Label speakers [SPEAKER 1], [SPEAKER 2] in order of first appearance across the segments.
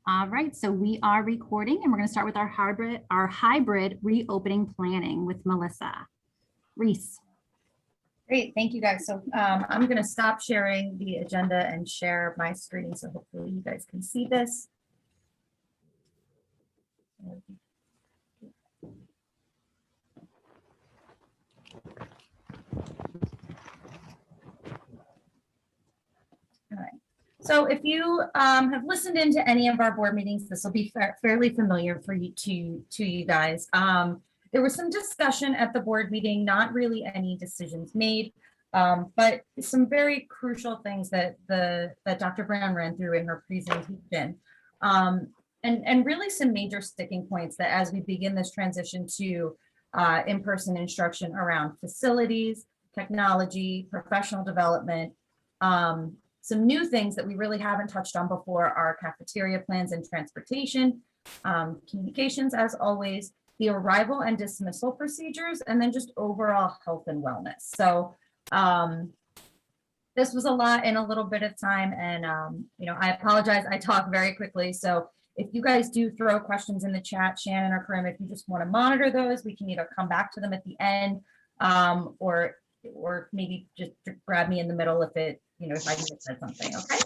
[SPEAKER 1] All right, so we are recording and we're going to start with our hybrid reopening planning with Melissa. Reese.
[SPEAKER 2] Great, thank you guys. So I'm going to stop sharing the agenda and share my screen. So hopefully you guys can see this. All right. So if you have listened into any of our board meetings, this will be fairly familiar for you to you guys. There was some discussion at the board meeting, not really any decisions made, but some very crucial things that Dr. Brown ran through in her presentation. And really some major sticking points that as we begin this transition to in-person instruction around facilities, technology, professional development, some new things that we really haven't touched on before are cafeteria plans and transportation, communications as always, the arrival and dismissal procedures, and then just overall health and wellness. So this was a lot in a little bit of time, and I apologize, I talk very quickly. So if you guys do throw questions in the chat, Shannon or Karim, if you just want to monitor those, we can either come back to them at the end, or maybe just grab me in the middle if I just said something, okay?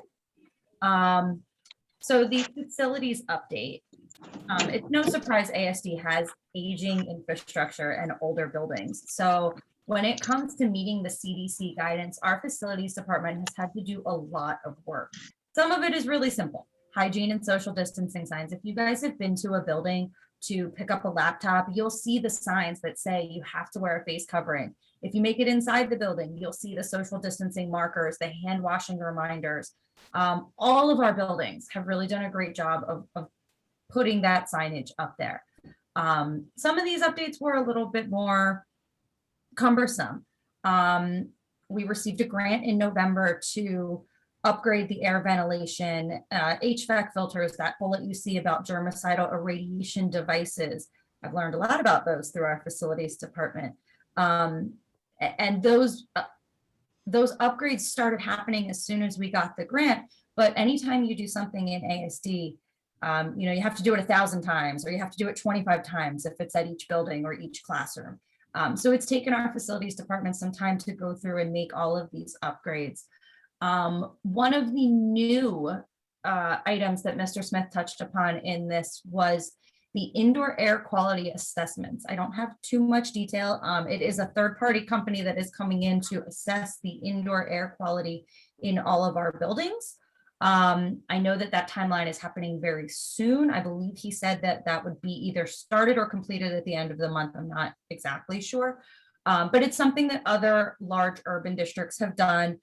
[SPEAKER 2] So the facilities update. It's no surprise ASD has aging infrastructure and older buildings. So when it comes to meeting the CDC guidance, our facilities department has had to do a lot of work. Some of it is really simple. Hygiene and social distancing signs. If you guys have been to a building to pick up a laptop, you'll see the signs that say you have to wear a face covering. If you make it inside the building, you'll see the social distancing markers, the hand washing reminders. All of our buildings have really done a great job of putting that signage up there. Some of these updates were a little bit more cumbersome. We received a grant in November to upgrade the air ventilation, HVAC filters, that bullet you see about germicidal irradiation devices. I've learned a lot about those through our facilities department. And those upgrades started happening as soon as we got the grant. But anytime you do something in ASD, you have to do it 1,000 times, or you have to do it 25 times if it's at each building or each classroom. So it's taken our facilities department some time to go through and make all of these upgrades. One of the new items that Mr. Smith touched upon in this was the indoor air quality assessments. I don't have too much detail. It is a third-party company that is coming in to assess the indoor air quality in all of our buildings. I know that timeline is happening very soon. I believe he said that would be either started or completed at the end of the month. I'm not exactly sure, but it's something that other large urban districts have done.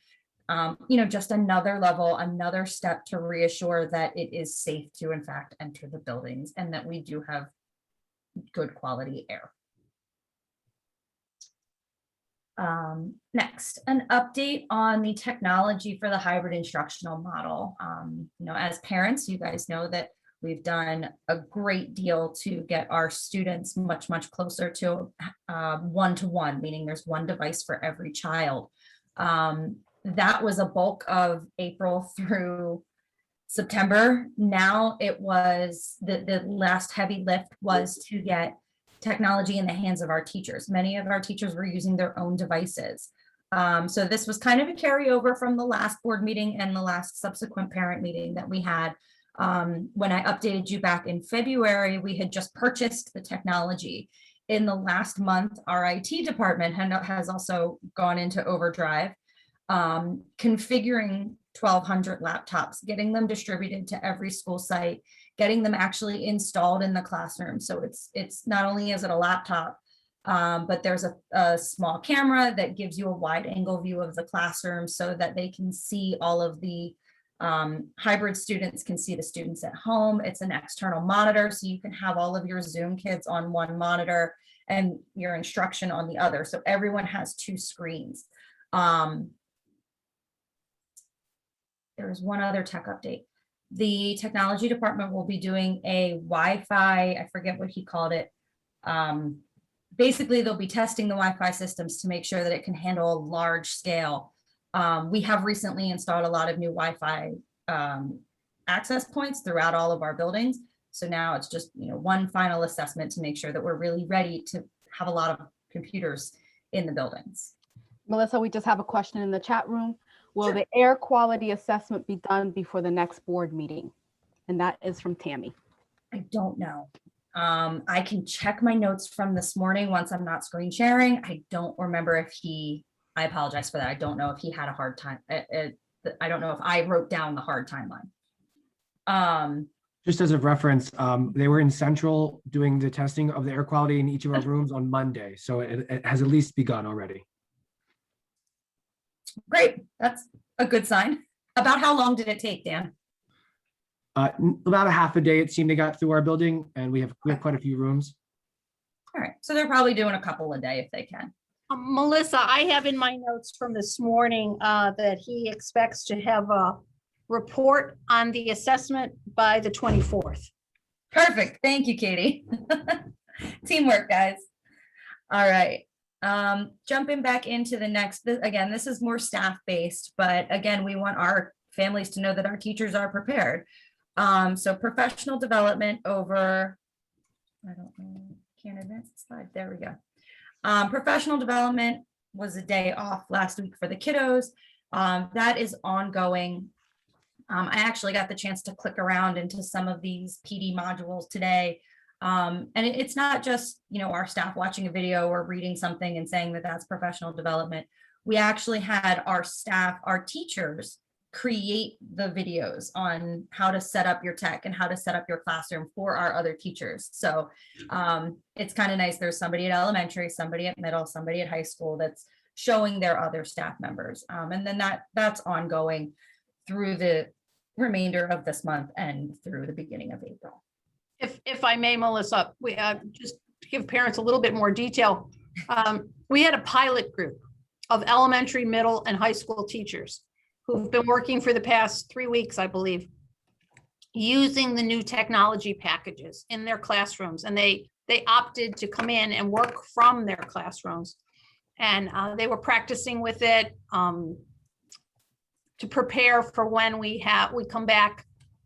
[SPEAKER 2] Just another level, another step to reassure that it is safe to, in fact, enter the buildings and that we do have good quality air. Next, an update on the technology for the hybrid instructional model. As parents, you guys know that we've done a great deal to get our students much, much closer to one-to-one, meaning there's one device for every child. That was a bulk of April through September. Now it was the last heavy lift was to get technology in the hands of our teachers. Many of our teachers were using their own devices. So this was kind of a carryover from the last board meeting and the last subsequent parent meeting that we had. When I updated you back in February, we had just purchased the technology. In the last month, our IT department has also gone into overdrive, configuring 1,200 laptops, getting them distributed to every school site, getting them actually installed in the classroom. So it's not only is it a laptop, but there's a small camera that gives you a wide angle view of the classroom so that they can see all of the hybrid students can see the students at home. It's an external monitor, so you can have all of your Zoom kids on one monitor and your instruction on the other. So everyone has two screens. There's one other tech update. The technology department will be doing a Wi-Fi, I forget what he called it. Basically, they'll be testing the Wi-Fi systems to make sure that it can handle a large scale. We have recently installed a lot of new Wi-Fi access points throughout all of our buildings. So now it's just, one final assessment to make sure that we're really ready to have a lot of computers in the buildings.
[SPEAKER 3] Melissa, we just have a question in the chat room. Will
[SPEAKER 2] Sure.
[SPEAKER 3] the air quality assessment be done before the next board meeting? And that is from Tammy.
[SPEAKER 2] I don't know. I can check my notes from this morning once I'm not screen sharing. I don't remember if I apologize for that. I don't know if he had a hard time. I don't know if I wrote down the hard timeline.
[SPEAKER 4] Just as a reference, they were in Central doing the testing of the air quality in each of our rooms on Monday. So it has at least begun already.
[SPEAKER 2] Great, that's a good sign. About how long did it take, Dan?
[SPEAKER 4] About a half a day, it seemed they got through our building, and we have quite a few rooms.
[SPEAKER 2] All right, so they're probably doing a couple a day if they can.
[SPEAKER 5] Melissa, I have in my notes from this morning that he expects to have a report on the assessment by the 24th.
[SPEAKER 2] Perfect, thank you, Katie. Teamwork, guys. All right, jumping back into the next, again, this is more staff-based, but again, we want our families to know that our teachers are prepared. So professional development over, I don't know, can't advance the slide, there we go. Professional development was a day off last week for the kiddos. That is ongoing. I actually got the chance to click around into some of these PD modules today. And it's not just, our staff watching a video or reading something and saying that that's professional development. We actually had our staff, our teachers, create the videos on how to set up your tech and how to set up your classroom for our other teachers. So it's kind of nice. There's somebody at elementary, somebody at middle, somebody at high school that's showing their other staff members. And then that's ongoing through the remainder of this month and through the beginning of April.
[SPEAKER 5] If I may, Melissa, we just to give parents a little bit more detail. We had a pilot group of elementary, middle, and high school teachers who've been working for the past 3 weeks, I believe, using the new technology packages in their classrooms. And they opted to come in and work from their classrooms. And they were practicing with it to prepare for when we come back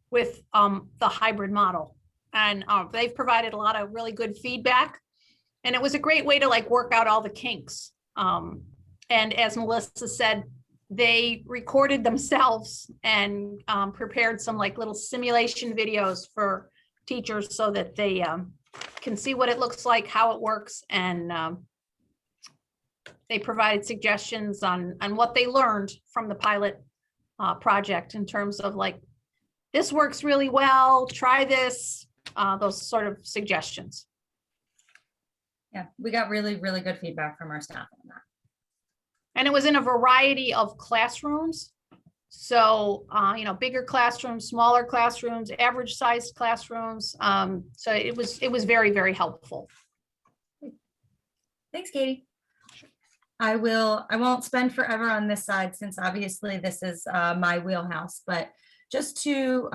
[SPEAKER 5] with the hybrid model. And they've provided a lot of really good feedback. And it was a great way to work out all the kinks. And as Melissa said, they recorded themselves and prepared some little simulation videos for teachers so that they can see what it looks like, how it works. And they provided suggestions on what they learned from the pilot project in terms of this works really well, try this, those sort of suggestions.
[SPEAKER 2] Yeah, we got really, really good feedback from our staff on that.
[SPEAKER 5] And it was in a variety of classrooms. So, bigger classrooms, smaller classrooms, average sized classrooms. So it was very, very helpful.
[SPEAKER 2] Thanks, Katie. I won't spend forever on this side since obviously this is my wheelhouse, but just to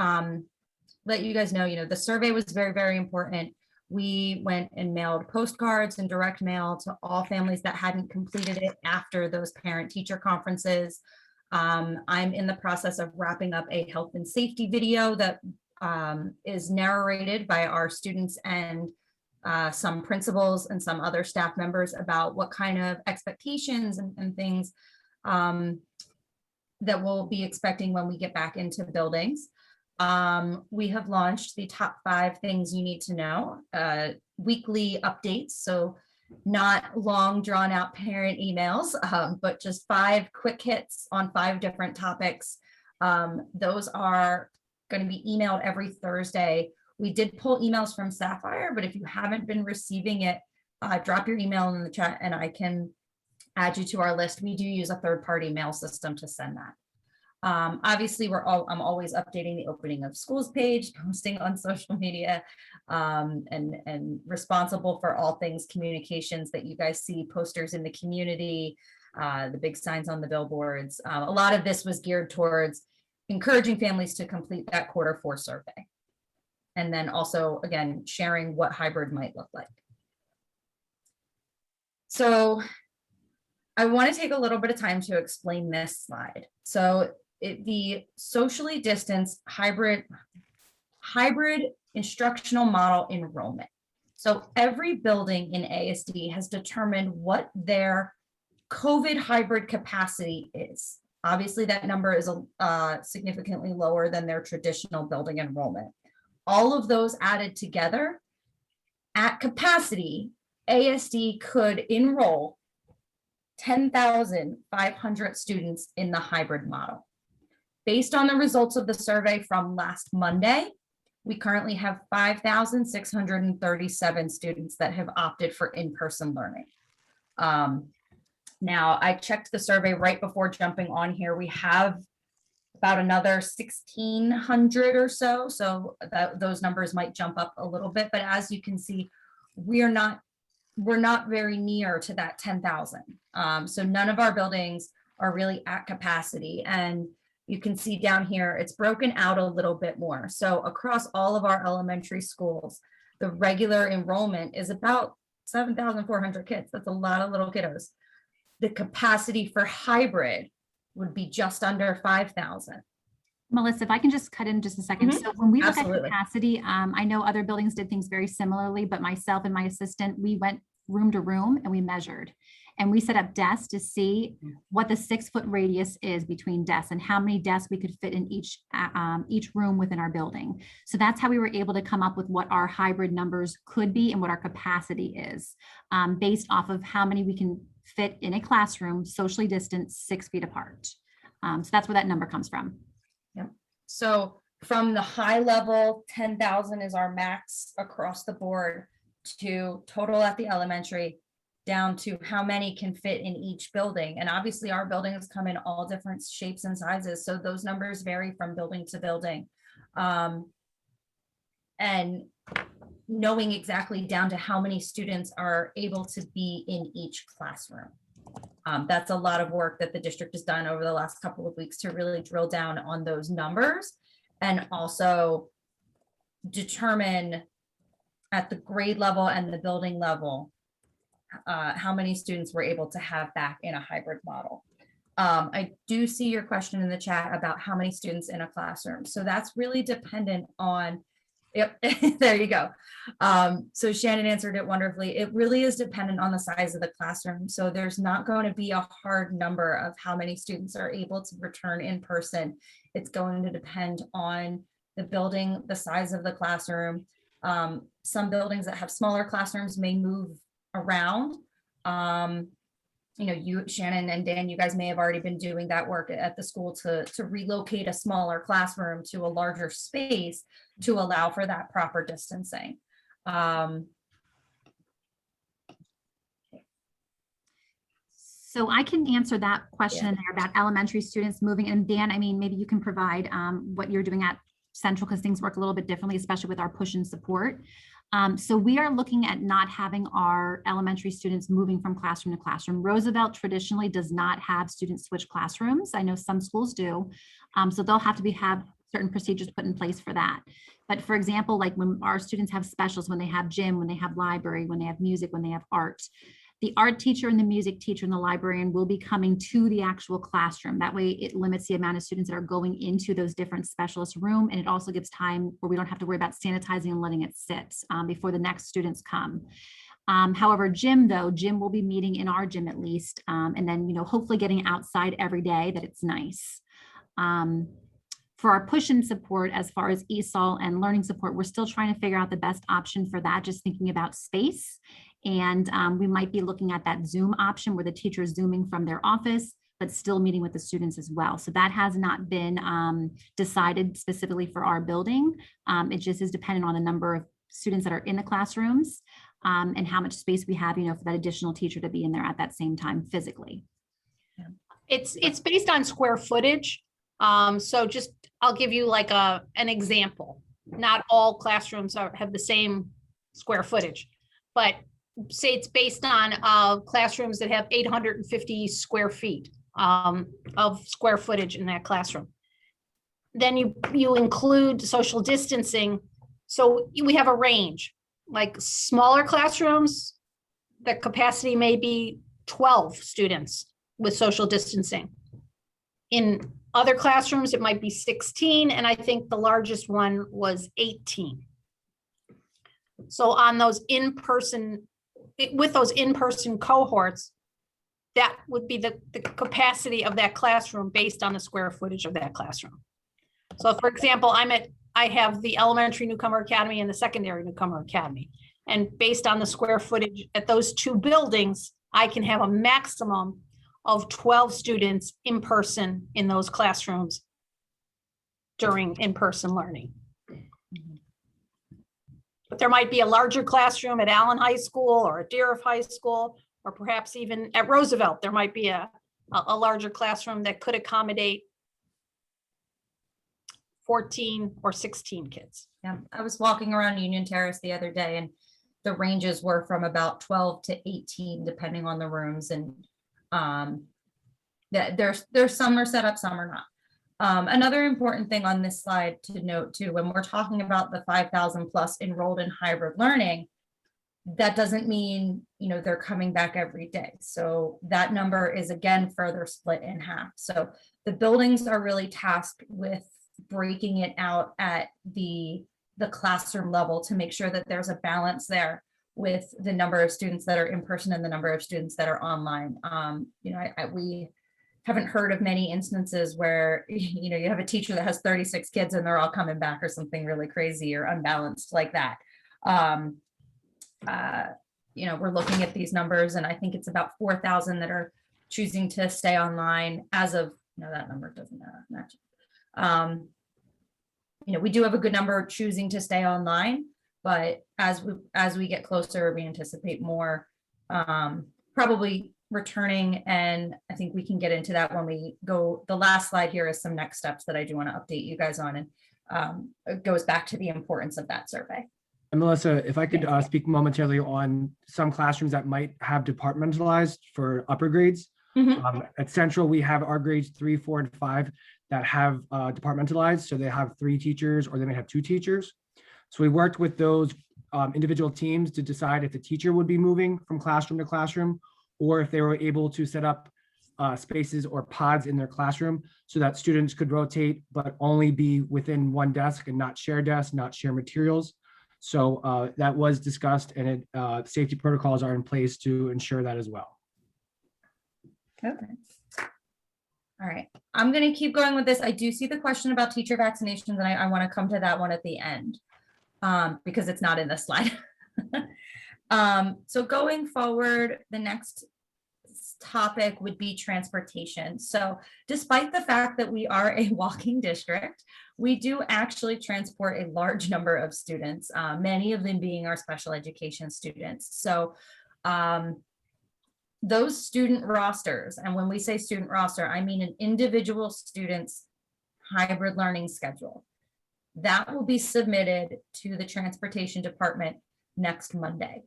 [SPEAKER 2] let you guys know, the survey was very, very important. We went and mailed postcards and direct mail to all families that hadn't completed it after those parent-teacher conferences. I'm in the process of wrapping up a health and safety video that is narrated by our students and some principals and some other staff members about what kind of expectations and things that we'll be expecting when we get back into buildings. We have launched the top 5 things you need to know, weekly updates. So not long drawn out parent emails, but just 5 quick hits on 5 different topics. Those are going to be emailed every Thursday. We did pull emails from Sapphire, but if you haven't been receiving it, drop your email in the chat and I can add you to our list. We do use a third-party mail system to send that. Obviously, I'm always updating the opening of schools page, posting on social media, and responsible for all things communications that you guys see, posters in the community, the big signs on the billboards. A lot of this was geared towards encouraging families to complete that Q4 survey. And then also, again, sharing what hybrid might look like. So I want to take a little bit of time to explain this slide. So the socially distanced hybrid instructional model enrollment. So every building in ASD has determined what their COVID hybrid capacity is. Obviously, that number is significantly lower than their traditional building enrollment. All of those added together, at capacity, ASD could enroll 10,500 students in the hybrid model. Based on the results of the survey from last Monday, we currently have 5,637 students that have opted for in-person learning. Now, I checked the survey right before jumping on here. We have about another 1,600 or so. So those numbers might jump up a little bit, but as you can see, we're not very near to that 10,000. So none of our buildings are really at capacity. And you can see down here, it's broken out a little bit more. So across all of our elementary schools, the regular enrollment is about 7,400 kids. That's a lot of little kiddos. The capacity for hybrid would be just under 5,000.
[SPEAKER 1] Melissa, if I can just cut in just a second. So when we look
[SPEAKER 2] Absolutely.
[SPEAKER 1] at capacity, I know other buildings did things very similarly, but myself and my assistant, we went room to room and we measured. And we set up desks to see what the 6-foot radius is between desks and how many desks we could fit in each room within our building. So that's how we were able to come up with what our hybrid numbers could be and what our capacity is, based off of how many we can fit in a classroom, socially distanced, 6 feet apart. So that's where that number comes from.
[SPEAKER 2] Yep. So from the high level, 10,000 is our max across the board, to total at the elementary, down to how many can fit in each building. And obviously our buildings come in all different shapes and sizes. So those numbers vary from building to building. And knowing exactly down to how many students are able to be in each classroom. That's a lot of work that the district has done over the last couple of weeks to really drill down on those numbers and also determine at the grade level and the building level how many students we're able to have back in a hybrid model. I do see your question in the chat about how many students in a classroom. So that's really dependent on, yep, there you go. So Shannon answered it wonderfully. It really is dependent on the size of the classroom. So there's not going to be a hard number of how many students are able to return in person. It's going to depend on the building, the size of the classroom. Some buildings that have smaller classrooms may move around. You know, you, Shannon and Dan, you guys may have already been doing that work at the school to relocate a smaller classroom to a larger space to allow for that proper distancing.
[SPEAKER 1] So I can answer that question there about elementary students moving. And Dan, I mean, maybe you can provide what you're doing at Central, because things work a little bit differently, especially with our push and support. So we are looking at not having our elementary students moving from classroom to classroom. Roosevelt traditionally does not have students switch classrooms. I know some schools do. So they'll have to have certain procedures put in place for that. But for example, like when our students have specials, when they have gym, when they have library, when they have music, when they have art, the art teacher and the music teacher and the librarian will be coming to the actual classroom. That way it limits the amount of students that are going into those different specialist room. And it also gives time where we don't have to worry about sanitizing and letting it sit before the next students come. However, gym will be meeting in our gym at least. And then, you know, hopefully getting outside every day that it's nice. For our push and support, as far as ESOL and learning support, we're still trying to figure out the best option for that, just thinking about space. And we might be looking at that Zoom option where the teacher is Zooming from their office, but still meeting with the students as well. So that has not been decided specifically for our building. It just is dependent on the number of students that are in the classrooms and how much space we have, you know, for that additional teacher to be in there at that same time physically.
[SPEAKER 5] It's based on square footage. So just, I'll give you like an example. Not all classrooms have the same square footage, but say it's based on classrooms that have 850 square feet of square footage in that classroom. Then you include social distancing. So we have a range, like smaller classrooms, the capacity may be 12 students with social distancing. In Other classrooms, it might be 16, and I think the largest one was 18. So on those in-person, with those in-person cohorts, that would be the capacity of that classroom based on the square footage of that classroom. So for example, I have the elementary newcomer academy and the secondary newcomer academy. And based on the square footage at those two buildings, I can have a maximum of 12 students in person in those classrooms during in-person learning. But there might be a larger classroom at Allen High School or at Deerfield High School, or perhaps even at Roosevelt, there might be a larger classroom that could accommodate 14 or 16 kids.
[SPEAKER 2] Yeah, I was walking around Union Terrace the other day and the ranges were from about 12 to 18, depending on the rooms. And there's some are set up, some are not. Another important thing on this slide to note too, when we're talking about the 5,000 plus enrolled in hybrid learning, that doesn't mean, you know, they're coming back every day. So that number is again further split in half. So the buildings are really tasked with breaking it out at the classroom level to make sure that there's a balance there with the number of students that are in person and the number of students that are online. You know, we haven't heard of many instances where, you know, you have a teacher that has 36 kids and they're all coming back or something really crazy or unbalanced like that. You know, we're looking at these numbers and I think it's about 4,000 that are choosing to stay online as of, no, that number doesn't match. You know, we do have a good number choosing to stay online, but as we get closer, we anticipate more probably returning. And I think we can get into that when we go. The last slide here is some next steps that I do want to update you guys on. And it goes back to the importance of that survey.
[SPEAKER 4] And Melissa, if I could speak momentarily on some classrooms that might have departmentalized for upper grades. At Central, we have our grades 3, 4, and 5 that have departmentalized. So they have 3 teachers or they may have 2 teachers. So we worked with those individual teams to decide if the teacher would be moving from classroom to classroom, or if they were able to set up spaces or pods in their classroom so that students could rotate, but only be within one desk and not share desks, not share materials. So that was discussed, and safety protocols are in place to ensure that as well.
[SPEAKER 2] Okay. All right, I'm going to keep going with this. I do see the question about teacher vaccinations, and I want to come to that one at the end because it's not in this slide. So going forward, the next topic would be transportation. So despite the fact that we are a walking district, we do actually transport a large number of students, many of them being our special education students. So those student rosters, and when we say student roster, I mean an individual student's hybrid learning schedule, that will be submitted to the transportation department next Monday.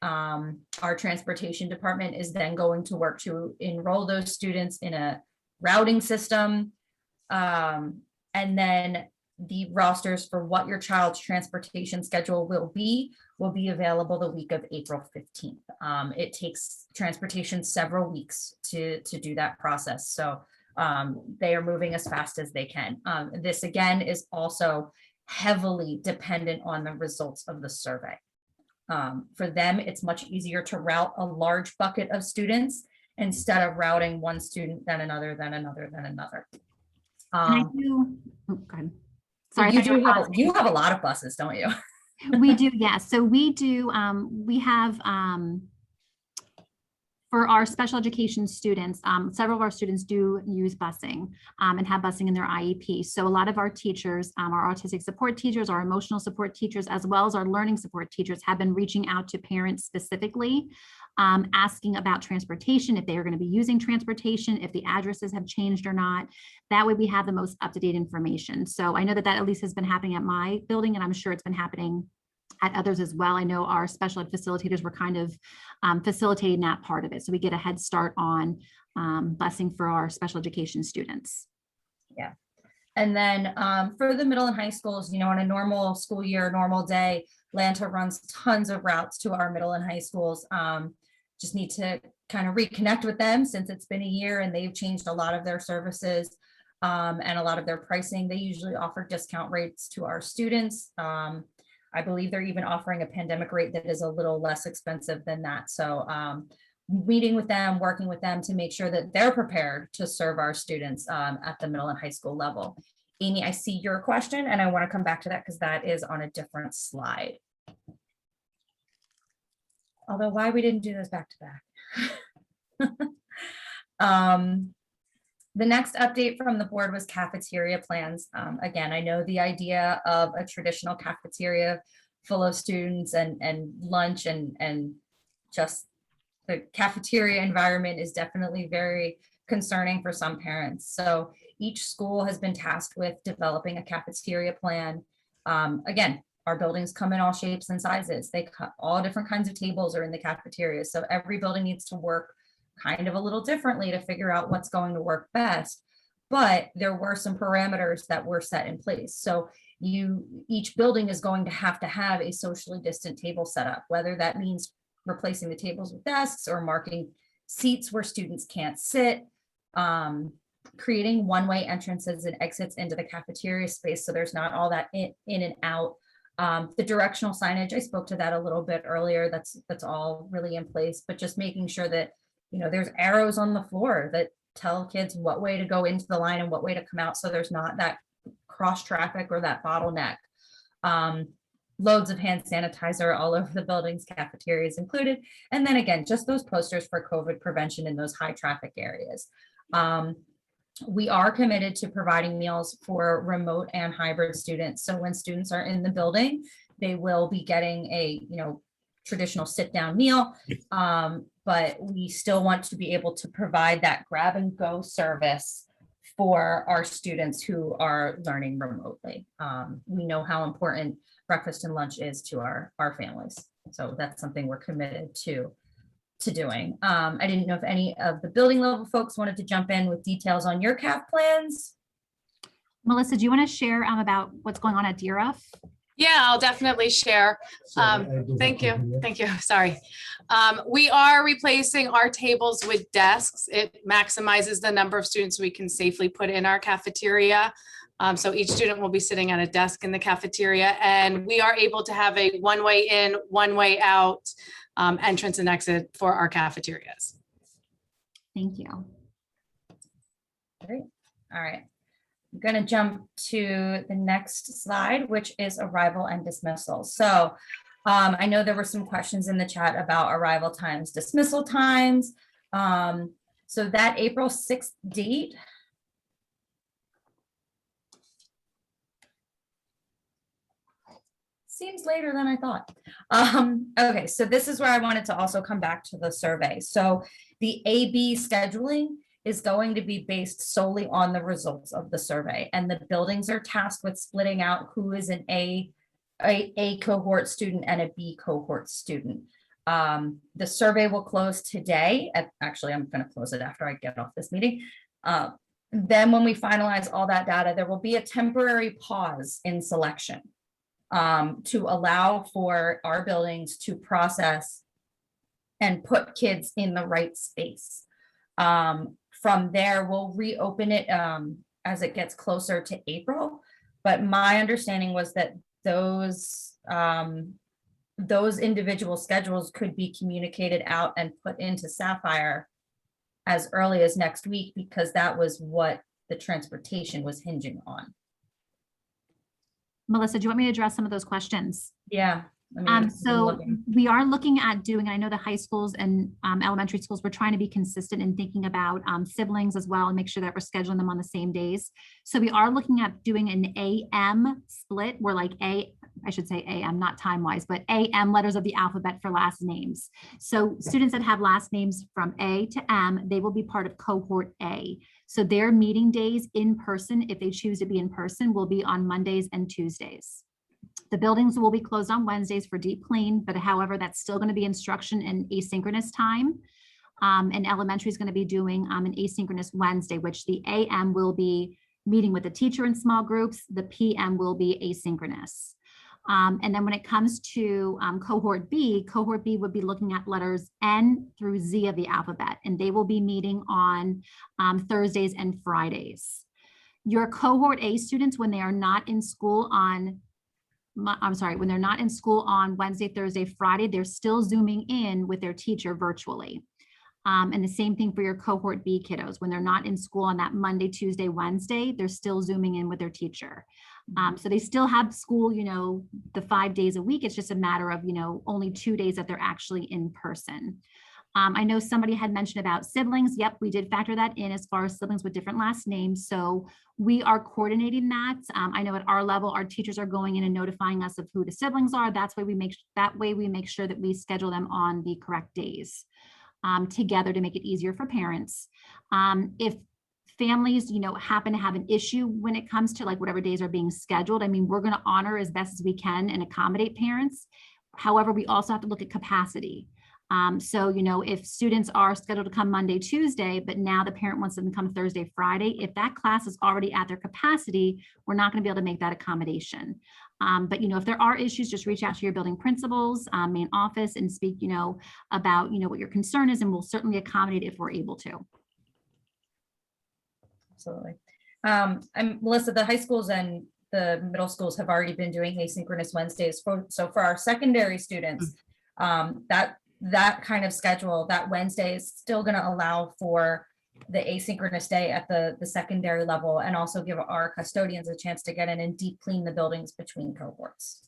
[SPEAKER 2] Our transportation department is then going to work to enroll those students in a routing system. And then the rosters for what your child's transportation schedule will be available the week of April 15th. It takes transportation several weeks to do that process. So they are moving as fast as they can. This again is also heavily dependent on the results of the survey. For them, it's much easier to route a large bucket of students instead of routing one student, then another, then another, then another.
[SPEAKER 1] And I do, oh, go ahead. Sorry.
[SPEAKER 2] You have a lot of buses, don't you?
[SPEAKER 1] We do, yes. So we do, we have, for our special education students, several of our students do use busing and have busing in their IEP. So a lot of our teachers, our autistic support teachers, our emotional support teachers, as well as our learning support teachers have been reaching out to parents specifically, asking about transportation, if they are going to be using transportation, if the addresses have changed or not. That way we have the most up-to-date information. So I know that at least has been happening at my building, and I'm sure it's been happening at others as well. I know our special ed facilitators were kind of facilitating that part of it. So we get a head start on busing for our special education students.
[SPEAKER 2] Yeah. And then for the middle and high schools, you know, on a normal school year, normal day, Lanta runs tons of routes to our middle and high schools. Just need to kind of reconnect with them since it's been a year and they've changed a lot of their services. and a lot of their pricing, they usually offer discount rates to our students. I believe they're even offering a pandemic rate that is a little less expensive than that. So meeting with them, working with them to make sure that they're prepared to serve our students at the middle and high school level. Amy, I see your question and I want to come back to that because that is on a different slide. Although why we didn't do this back to back. The next update from the board was cafeteria plans. Again, I know the idea of a traditional cafeteria full of students and lunch and just the cafeteria environment is definitely very concerning for some parents. So each school has been tasked with developing a cafeteria plan. Again, our buildings come in all shapes and sizes. They cut all different kinds of tables are in the cafeteria. So every building needs to work kind of a little differently to figure out what's going to work best. But there were some parameters that were set in place. So each building is going to have a socially distant table set up, whether that means replacing the tables with desks or marking seats where students can't sit, creating one-way entrances and exits into the cafeteria space. So there's not all that in and out. The directional signage, I spoke to that a little bit earlier. That's all really in place, but just making sure that there's arrows on the floor that tell kids what way to go into the line and what way to come out. So there's not that cross traffic or that bottleneck. Loads of hand sanitizer all over the buildings, cafeterias included. And then again, just those posters for COVID prevention in those high traffic areas. We are committed to providing meals for remote and hybrid students. So when students are in the building, they will be getting a traditional sit down meal. But we still want to be able to provide that grab and go service for our students who are learning remotely. We know how important breakfast and lunch is to our families. So that's something we're committed to doing. I didn't know if any of the building level folks wanted to jump in with details on your CAF plans.
[SPEAKER 1] Melissa, do you want to share about what's going on at DRF?
[SPEAKER 6] Yeah, I'll definitely share. Thank you. Thank you. Sorry. We are replacing our tables with desks. It maximizes the number of students we can safely put in our cafeteria. So each student will be sitting at a desk in the cafeteria, and we are able to have a one-way in, one-way out entrance and exit for our cafeterias.
[SPEAKER 1] Thank you.
[SPEAKER 2] Great. All right. I'm going to jump to the next slide, which is arrival and dismissal. So I know there were some questions in the chat about arrival times, dismissal times. So that April 6th date, seems later than I thought. Okay, so this is where I wanted to also come back to the survey. So the AB scheduling is going to be based solely on the results of the survey, and the buildings are tasked with splitting out who is an A cohort student and a B cohort student. The survey will close today. Actually, I'm going to close it after I get off this meeting. Then when we finalize all that data, there will be a temporary pause in selection to allow for our buildings to process and put kids in the right space. From there, we'll reopen it as it gets closer to April. But my understanding was that those individual schedules could be communicated out and put into Sapphire as early as next week, because that was what the transportation was hinging on.
[SPEAKER 1] Melissa, do you want me to address some of those questions?
[SPEAKER 2] Yeah.
[SPEAKER 1] So we are looking at doing, I know the high schools and elementary schools, we're trying to be consistent in thinking about siblings as well and make sure that we're scheduling them on the same days. So we are looking at doing an AM split where like I should say AM, not time-wise, but AM letters of the alphabet for last names. So students that have last names from A to M, they will be part of cohort A. So their meeting days in person, if they choose to be in person, will be on Mondays and Tuesdays. The buildings will be closed on Wednesdays for deep clean, but however, that's still going to be instruction in asynchronous time. And elementary is going to be doing an asynchronous Wednesday, which the AM will be meeting with the teacher in small groups. The PM will be asynchronous. And then when it comes to cohort B would be looking at letters N through Z of the alphabet, and they will be meeting on Thursdays and Fridays. Your cohort A students, when they are not in school on, when they're not in school on Wednesday, Thursday, Friday, they're still Zooming in with their teacher virtually. And the same thing for your cohort B kiddos. When they're not in school on that Monday, Tuesday, Wednesday, they're still Zooming in with their teacher. So they still have school, the 5 days a week. It's just a matter of, only 2 days that they're actually in person. I know somebody had mentioned about siblings. Yep, we did factor that in as far as siblings with different last names. So we are coordinating that. I know at our level, our teachers are going in and notifying us of who the siblings are. That way we make sure that we schedule them on the correct days together to make it easier for parents. If families, happen to have an issue when it comes to like whatever days are being scheduled, I mean, we're going to honor as best as we can and accommodate parents. However, we also have to look at capacity. So, if students are scheduled to come Monday, Tuesday, but now the parent wants them to come Thursday, Friday, if that class is already at their capacity, we're not going to be able to make that accommodation. But, if there are issues, just reach out to your building principals, main office, and speak, about, what your concern is, and we'll certainly accommodate if we're able to.
[SPEAKER 2] Absolutely. And Melissa, the high schools and the middle schools have already been doing asynchronous Wednesdays. So for our secondary students, that kind of schedule, that Wednesday is still going to allow for the asynchronous day at the secondary level, and also give our custodians a chance to get in and deep clean the buildings between cohorts.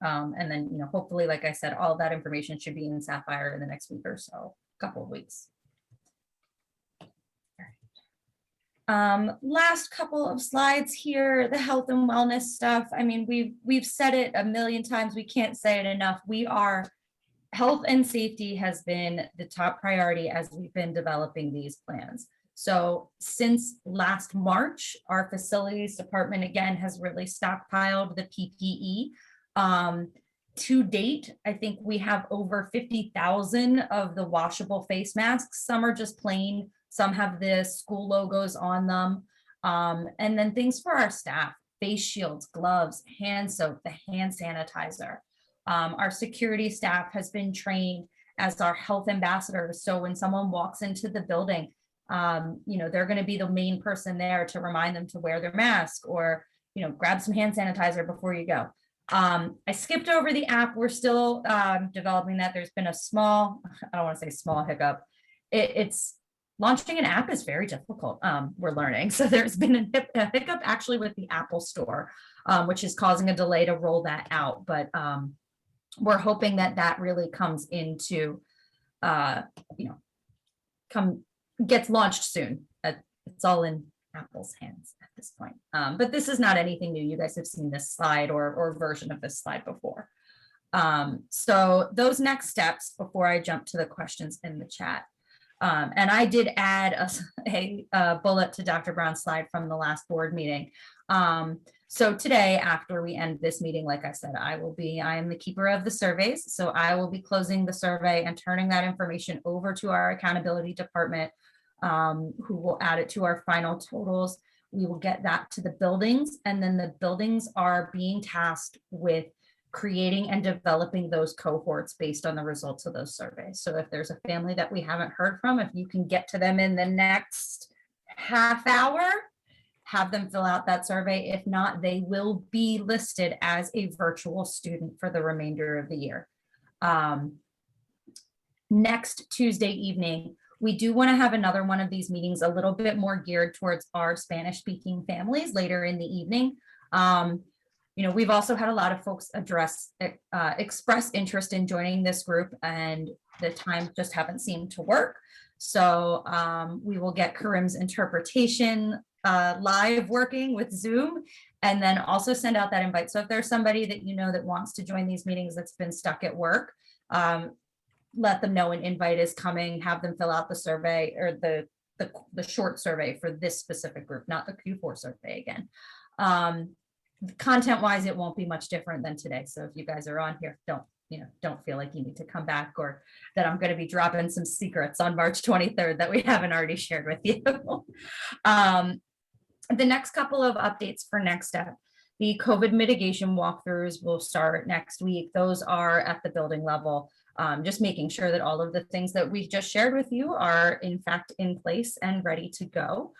[SPEAKER 2] And then, hopefully, like I said, all of that information should be in Sapphire in the next week or so, couple of weeks. Last couple of slides here, the health and wellness stuff. I mean, we've said it a million times. We can't say it enough. Health and safety has been the top priority as we've been developing these plans. So since last March, our facilities department again has really stockpiled the PPE. To date, I think we have over 50,000 of the washable face masks. Some are just plain, some have the school logos on them. And then things for our staff, face shields, gloves, hand soap, the hand sanitizer. Our security staff has been trained as our health ambassadors. So when someone walks into the building, they're going to be the main person there to remind them to wear their mask or, grab some hand sanitizer before you go. I skipped over the app. We're still developing that. There's been a small, I don't want to say small hiccup. It's launching an app is very difficult. We're learning. So there's been a hiccup actually with the Apple Store, which is causing a delay to roll that out. But we're hoping that really comes into, gets launched soon. It's all in Apple's hands at this point. But this is not anything new. You guys have seen this slide or version of this slide before. So those next steps before I jump to the questions in the chat. And I did add a bullet to Dr. Brown's slide from the last board meeting. So today, after we end this meeting, like I said, I am the keeper of the surveys. So I will be closing the survey and turning that information over to our accountability department, who will add it to our final totals. We will get that to the buildings, and then the buildings are being tasked with creating and developing those cohorts based on the results of those surveys. So if there's a family that we haven't heard from, if you can get to them in the next half hour, have them fill out that survey. If not, they will be listed as a virtual student for the remainder of the year. Next Tuesday evening, we do want to have another one of these meetings a little bit more geared towards our Spanish-speaking families later in the evening. We've also had a lot of folks express interest in joining this group, and the times just haven't seemed to work. So we will get Karim's interpretation live working with Zoom, and then also send out that invite. So if there's somebody that that wants to join these meetings that's been stuck at work, let them know an invite is coming, have them fill out the survey or the short survey for this specific group, not the Q4 survey again. Content wise, it won't be much different than today. So if you guys are on here, don't feel like you need to come back, or that I'm going to be dropping some secrets on March 23rd that we haven't already shared with you. The next couple of updates for next step, the COVID mitigation walkthroughs will start next week. Those are at the building level, just making sure that all of the things that we just shared with you are in fact in place and ready to go.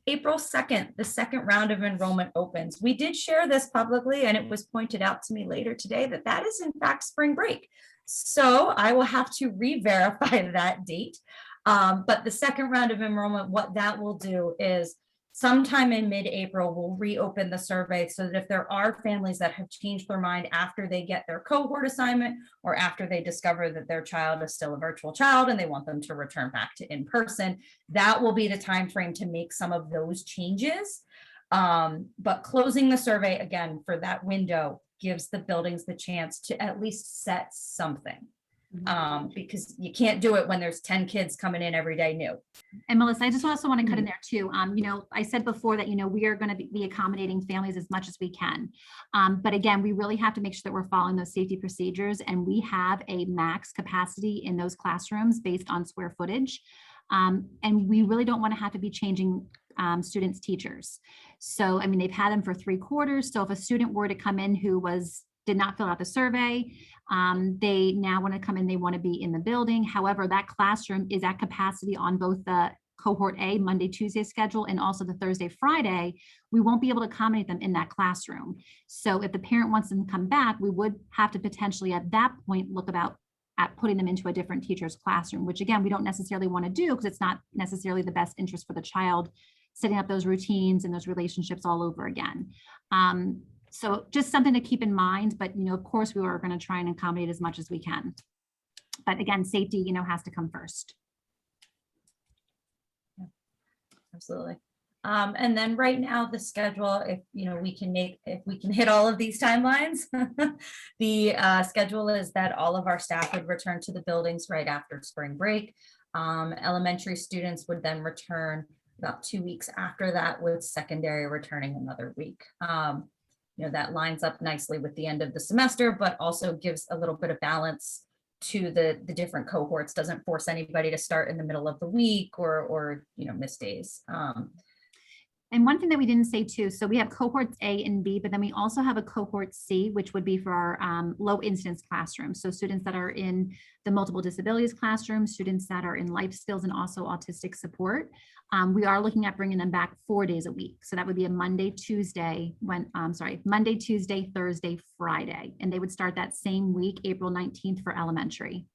[SPEAKER 2] April 2nd, the second round of enrollment opens. We did share this publicly, and it was pointed out to me later today that that is in fact spring break. So I will have to re-verify that date. But the second round of enrollment, what that will do is sometime in mid-April, we'll reopen the survey so that if there are families that have changed their mind after they get their cohort assignment or after they discover that their child is still a virtual child and they want them to return back to in-person, that will be the time frame to make some of those changes. But closing the survey again for that window gives the buildings the chance to at least set something. Because you can't do it when there's 10 kids coming in every day new.
[SPEAKER 1] And Melissa, I just also want to cut in there too. I said before that, we are going to be accommodating families as much as we can. But again, we really have to make sure that we're following those safety procedures, and we have a max capacity in those classrooms based on square footage. And we really don't want to have to be changing students' teachers. So, they've had them for 3 quarters. So if a student were to come in who did not fill out the survey, they now want to come in, they want to be in the building. However, that classroom is at capacity on both the cohort A Monday, Tuesday schedule and also the Thursday, Friday. We won't be able to accommodate them in that classroom. So if the parent wants them to come back, we would have to potentially at that point look at putting them into a different teacher's classroom, which again, we don't necessarily want to do because it's not necessarily the best interest for the child, setting up those routines and those relationships all over again. So just something to keep in mind, but, of course, we are going to try and accommodate as much as we can. But again, safety, has to come first.
[SPEAKER 2] Absolutely. And then right now the schedule, if we can hit all of these timelines, the schedule is that all of our staff would return to the buildings right after spring break. Elementary students would then return about 2 weeks after that, with secondary returning another week. That lines up nicely with the end of the semester, but also gives a little bit of balance to the different cohorts, doesn't force anybody to start in the middle of the week or miss days.
[SPEAKER 1] And one thing that we didn't say too, so we have cohorts A and B, but then we also have a cohort C, which would be for our low incidence classrooms. So students that are in the multiple disabilities classroom, students that are in life skills and also autistic support. We are looking at bringing them back 4 days a week. So that would be a Monday, Tuesday, Monday, Tuesday, Thursday, Friday. And they would start that same week, April 19th for elementary.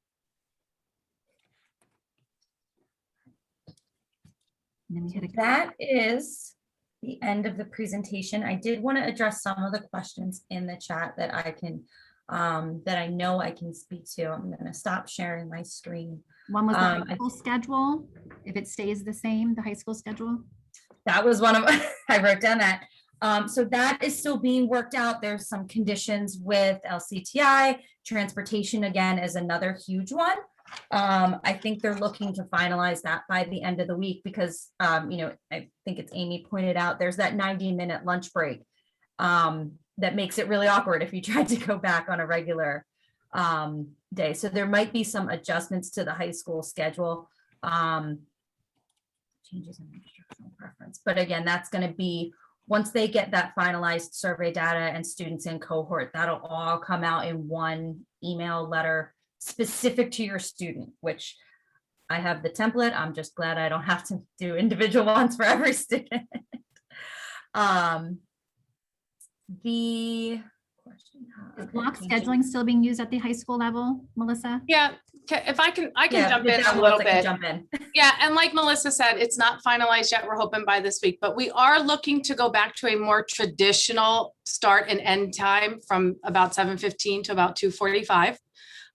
[SPEAKER 1] And then we had
[SPEAKER 2] That is the end of the presentation. I did want to address some of the questions in the chat that I know I can speak to. I'm going to stop sharing my screen.
[SPEAKER 1] One was the high school schedule, if it stays the same, the high school schedule.
[SPEAKER 2] That was one of, I wrote down that. So that is still being worked out. There's some conditions with LCTI. Transportation, again, is another huge one. I think they're looking to finalize that by the end of the week because, I think it's Amy pointed out, there's that 90-minute lunch break that makes it really awkward if you tried to go back on a regular day. So there might be some adjustments to the high school schedule, changes in instructional preference. But again, that's going to be once they get that finalized survey data and students in cohort, that'll all come out in one email letter specific to your student, which I have the template. I'm just glad I don't have to do individual ones for every student. The question,
[SPEAKER 1] Is block scheduling still being used at the high school level, Melissa?
[SPEAKER 6] Yeah, if I can jump in
[SPEAKER 2] that
[SPEAKER 6] a little
[SPEAKER 2] ones that can
[SPEAKER 6] bit.
[SPEAKER 2] Jump in.
[SPEAKER 6] Yeah, and like Melissa said, it's not finalized yet. We're hoping by this week, but we are looking to go back to a more traditional start and end time from about 7:15 to about 2:45.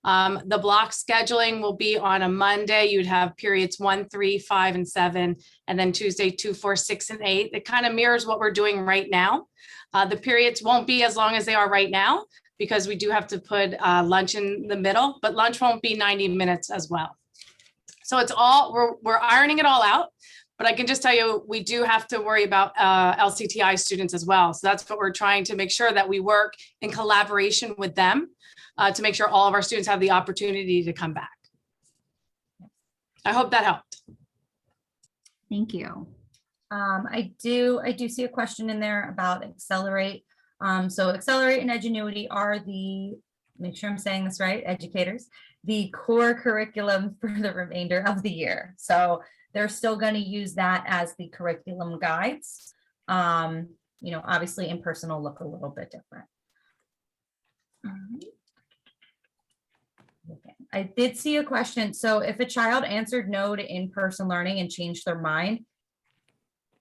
[SPEAKER 6] The block scheduling will be on a Monday. You'd have periods 1, 3, 5, and 7, and then Tuesday 2, 4, 6, and 8. It kind of mirrors what we're doing right now. The periods won't be as long as they are right now because we do have to put lunch in the middle, but lunch won't be 90 minutes as well. So it's all, we're ironing it all out, but I can just tell you, we do have to worry about LCTI students as well. So that's what we're trying to make sure that we work in collaboration with them to make sure all of our students have the opportunity to come back. I hope that helped.
[SPEAKER 1] Thank you.
[SPEAKER 2] I do see a question in there about Accelerate. So Accelerate and Edgenuity are the, make sure I'm saying this right, educators, the core curriculum for the remainder of the year. So they're still going to use that as the curriculum guides. You know, obviously in-person will look a little bit different. Okay. I did see a question. So if a child answered no to in-person learning and changed their mind,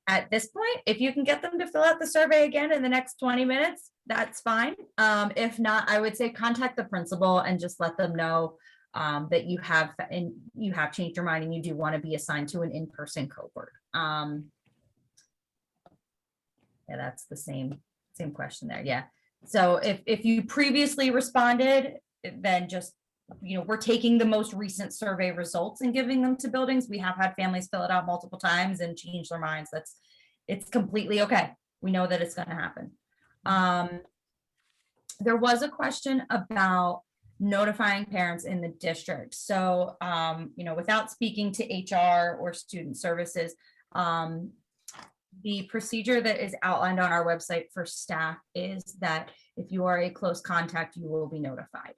[SPEAKER 2] at this point, if you can get them to fill out the survey again in the next 20 minutes, that's fine. If not, I would say contact the principal and just let them know that you have changed your mind and you do want to be assigned to an in-person cohort. Yeah, that's the same question there. Yeah. So if you previously responded, then just, you know, we're taking the most recent survey results and giving them to buildings. We have had families fill it out multiple times and change their minds. It's completely okay. We know that it's going to happen. There was a question about notifying parents in the district. So, you know, without speaking to HR or student services, the procedure that is outlined on our website for staff is that if you are a close contact, you will be notified.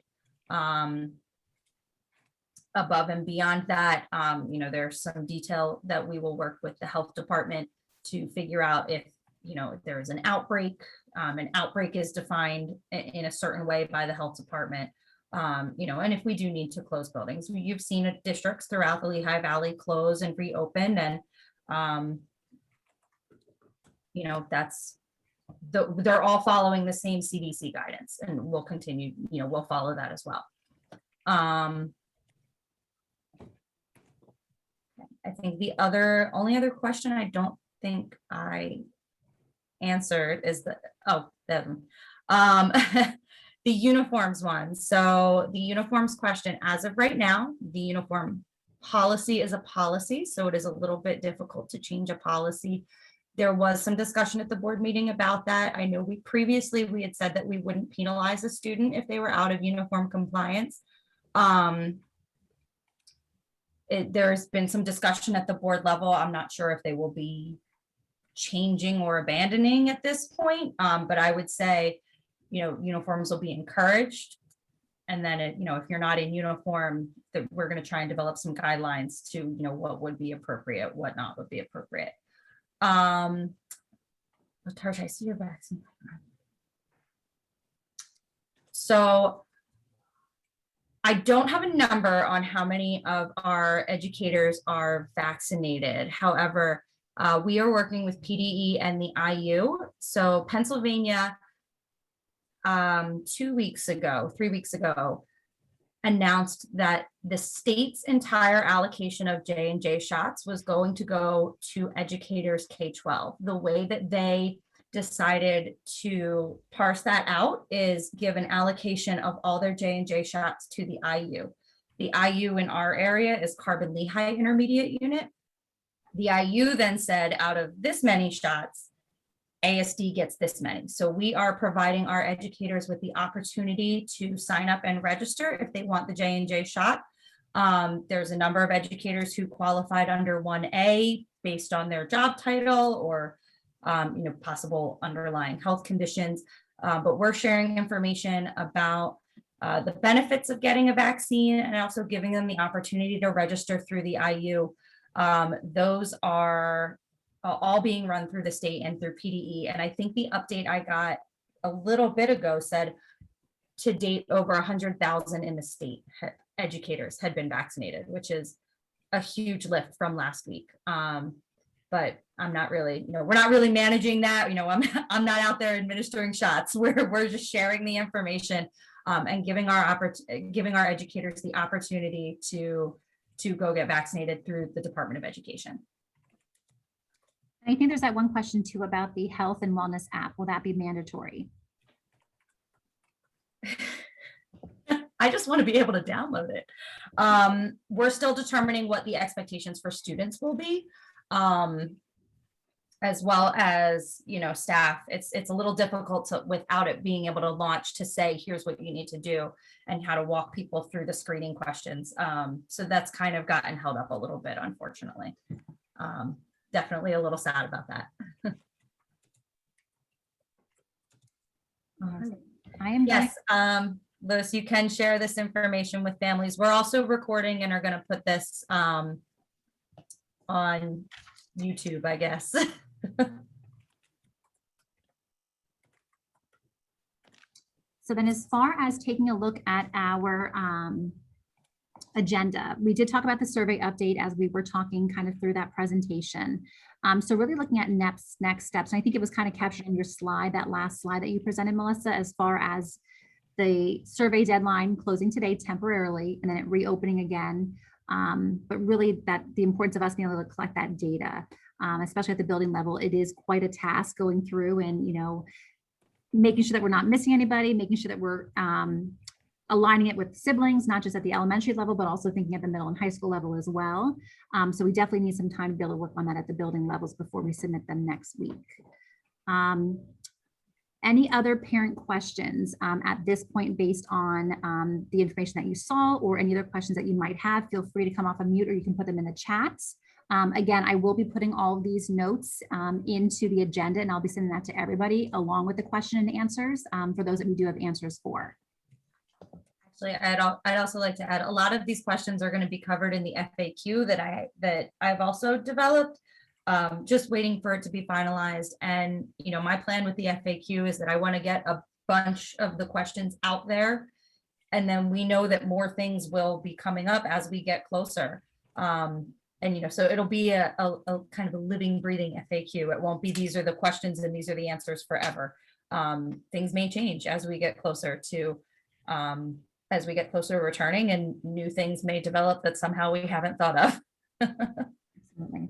[SPEAKER 2] Above and beyond that, you know, there's some detail that we will work with the health department to figure out if, you know, if there is an outbreak. An outbreak is defined in a certain way by the health department. You know, and if we do need to close buildings, you've seen districts throughout the Lehigh Valley close and reopen, and you know, they're all following the same CDC guidance, and we'll continue, you know, we'll follow that as well. I think the only other question I don't think I answered is the the uniforms one. So the uniforms question, as of right now, the uniform policy is a policy, so it is a little bit difficult to change a policy. There was some discussion at the board meeting about that. I know we had said that we wouldn't penalize a student if they were out of uniform compliance. There's been some discussion at the board level. I'm not sure if they will be changing or abandoning at this point, but I would say, you know, uniforms will be encouraged. And then, you know, if you're not in uniform, that we're going to try and develop some guidelines to, you know, what would be appropriate, what not would be appropriate. Tarsha, I see your vaccine. So I don't have a number on how many of our educators are vaccinated. However, we are working with PDE and the IU. So Pennsylvania, 3 weeks ago, announced that the state's entire allocation of J&J shots was going to go to educators K-12. The way that they decided to parse that out is give an allocation of all their J&J shots to the IU. The IU in our area is Carbon Lehigh Intermediate Unit. The IU then said, out of this many shots, ASD gets this many. So we are providing our educators with the opportunity to sign up and register if they want the J&J shot. There's a number of educators who qualified under 1A based on their job title or you know, possible underlying health conditions. But we're sharing information about the benefits of getting a vaccine and also giving them the opportunity to register through the IU. Those are all being run through the state and through PDE. And I think the update I got a little bit ago said to date over 100,000 in the state educators had been vaccinated, which is a huge lift from last week. But I'm not really, you know, we're not really managing that. You know, I'm not out there administering shots. We're just sharing the information and giving our educators the opportunity to go get vaccinated through the Department of Education.
[SPEAKER 1] I think there's that one question too about the health and wellness app. Will that be mandatory?
[SPEAKER 2] I just want to be able to download it. We're still determining what the expectations for students will be, as well as, you know, staff. It's a little difficult to, without it being able to launch, to say, here's what you need to do and how to walk people through the screening questions. So that's kind of gotten held up a little bit, unfortunately. Definitely a little sad about that.
[SPEAKER 1] I am.
[SPEAKER 2] Yes, Louis, you can share this information with families. We're also recording and are going to put this on on YouTube, I guess.
[SPEAKER 1] So then as far as taking a look at our agenda, we did talk about the survey update as we were talking kind of through that presentation. So really looking at next steps, and I think it was kind of captured in your slide, that last slide that you presented, Melissa, as far as the survey deadline closing today temporarily and then it reopening again. But really that the importance of us being able to collect that data, especially at the building level, it is quite a task going through and, you know, making sure that we're not missing anybody, making sure that we're aligning it with siblings, not just at the elementary level, but also thinking at the middle and high school level as well. So we definitely need some time to be able to work on that at the building levels before we submit them next week. Any other parent questions at this point based on the information that you saw, or any other questions that you might have? Feel free to come off a mute or you can put them in the chat. Again, I will be putting all of these notes into the agenda and I'll be sending that to everybody along with the question and answers for those that we do have answers for.
[SPEAKER 2] Actually, I'd also like to add, a lot of these questions are going to be covered in the FAQ that I've also developed. Just waiting for it to be finalized. And, you know, my plan with the FAQ is that I want to get a bunch of the questions out there. And then we know that more things will be coming up as we get closer. And, you know, so it'll be a kind of a living, breathing FAQ. It won't be, these are the questions and these are the answers forever. Things may change as we get closer to returning, and new things may develop that somehow we haven't thought of.
[SPEAKER 1] Absolutely.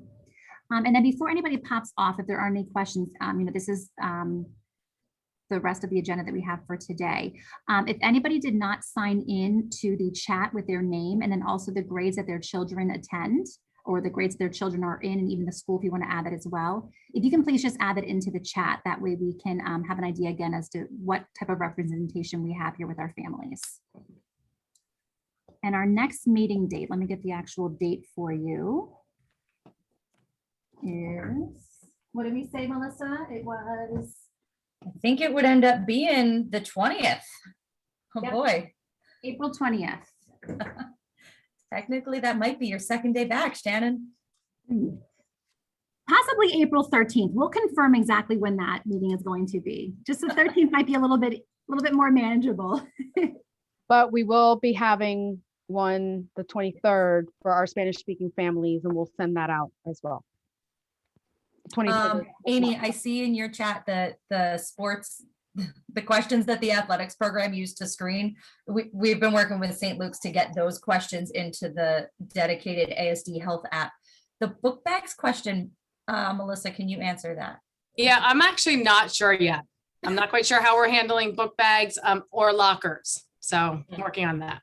[SPEAKER 1] And then before anybody pops off, if there are any questions, you know, this is the rest of the agenda that we have for today. If anybody did not sign in to the chat with their name and then also the grades that their children attend, or the grades their children are in, and even the school, if you want to add that as well, if you can please just add that into the chat. That way we can have an idea again as to what type of representation we have here with our families. And our next meeting date, let me get the actual date for you, is, what did we say, Melissa? It was,
[SPEAKER 2] I think it would end up being the 20th. Oh
[SPEAKER 1] Yep.
[SPEAKER 2] boy.
[SPEAKER 1] April 20th.
[SPEAKER 2] Technically, that might be your second day back, Shannon.
[SPEAKER 1] Possibly April 13th. We'll confirm exactly when that meeting is going to be. Just the 13th might be a little bit more manageable.
[SPEAKER 3] But we will be having one the 23rd for our Spanish speaking families, and we'll send that out as well. 23rd.
[SPEAKER 2] Amy, I see in your chat that the questions that the athletics program used to screen, we've been working with St. Luke's to get those questions into the dedicated ASD health app. The book bags question, Melissa, can you answer that?
[SPEAKER 6] Yeah, I'm actually not sure yet. I'm not quite sure how we're handling book bags or lockers. So I'm working on that.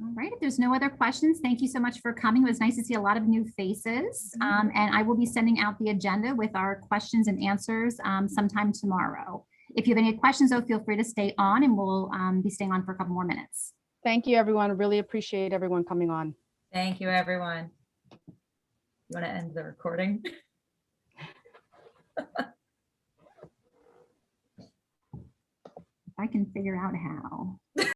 [SPEAKER 1] All right, if there's no other questions, thank you so much for coming. It was nice to see a lot of new faces. And I will be sending out the agenda with our questions and answers sometime tomorrow. If you have any questions, though, feel free to stay on and we'll be staying on for a couple more minutes.
[SPEAKER 3] Thank you, everyone. Really appreciate everyone coming on.
[SPEAKER 2] Thank you, everyone. You want to end the recording?
[SPEAKER 1] If I can figure out how.